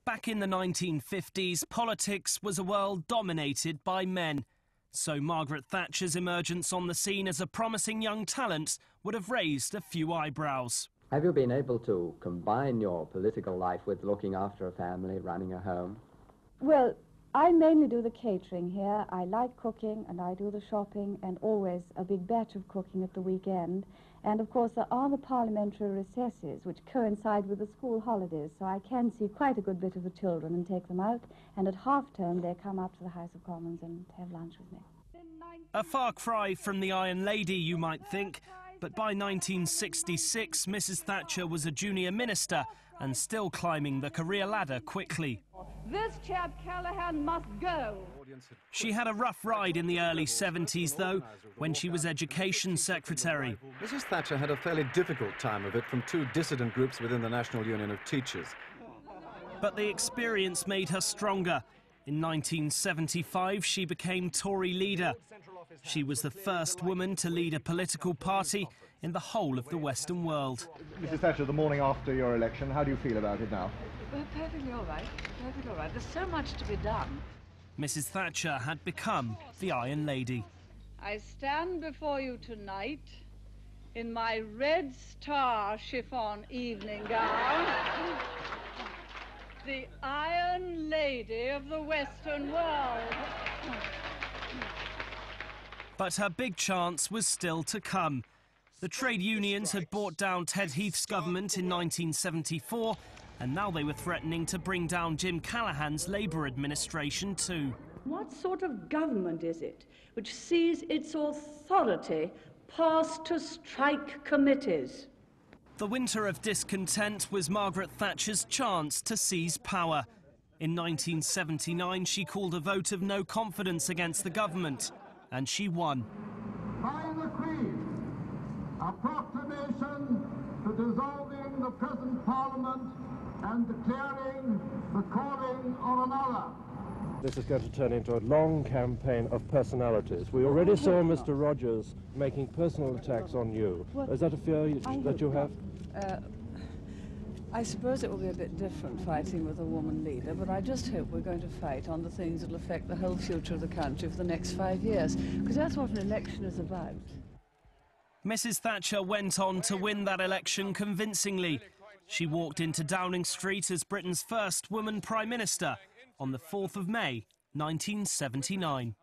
Back in the 1950s, politics was a world dominated by men. So Margaret Thatcher's emergence on the scene as a promising young talent would have raised a few eyebrows. Have you been able to combine your political life with looking after a family, running a home? Well, I mainly do the catering here. I like cooking and I do the shopping and always a big batch of cooking at the weekend. And of course there are the parliamentary recesses which coincide with the school holidays, so I can see quite a good bit of the children and take them out, and at half-term they come up to the House of Commons and have lunch with me. A far cry from the Iron Lady, you might think, but by 1966 Mrs Thatcher was a junior minister and still climbing the career ladder quickly. This chap Callaghan must go. She had a rough ride in the early 70s, though, when she was Education Secretary. Mrs Thatcher had a fairly difficult time of it from two dissident groups within the National Union of Teachers. But the experience made her stronger. In 1975, she became Tory leader. She was the first woman to lead a political party in the whole of the Western world. Mrs Thatcher, the morning after your election, how do you feel about it now? Well, perfectly all right. Perfectly all right. There's so much to be done. Mrs Thatcher had become the Iron Lady. I stand before you tonight in my red star chiffon evening gown, the Iron Lady of the Western world. But her big chance was still to come. The trade unions had brought down Ted Heath's government in 1974, and now they were threatening to bring down Jim Callaghan's Labour administration too. What sort of government is it which sees its authority passed to strike committees? The winter of discontent was Margaret Thatcher's chance to seize power. In 1979, she called a vote of no confidence against the government, and she won. By the Queen, a proclamation to dissolving the present Parliament and declaring the calling of another. This is going to turn into a long campaign of personalities. We already saw Mr. Rogers making personal attacks on you. Is that a fear that you have? I suppose it will be a bit different fighting with a woman leader, but I just hope we're going to fight on the things that will affect the whole future of the country for the next 5 years, because that's what an election is about. Mrs Thatcher went on to win that election convincingly. She walked into Downing Street as Britain's first woman Prime Minister on the 4th of May, 1979.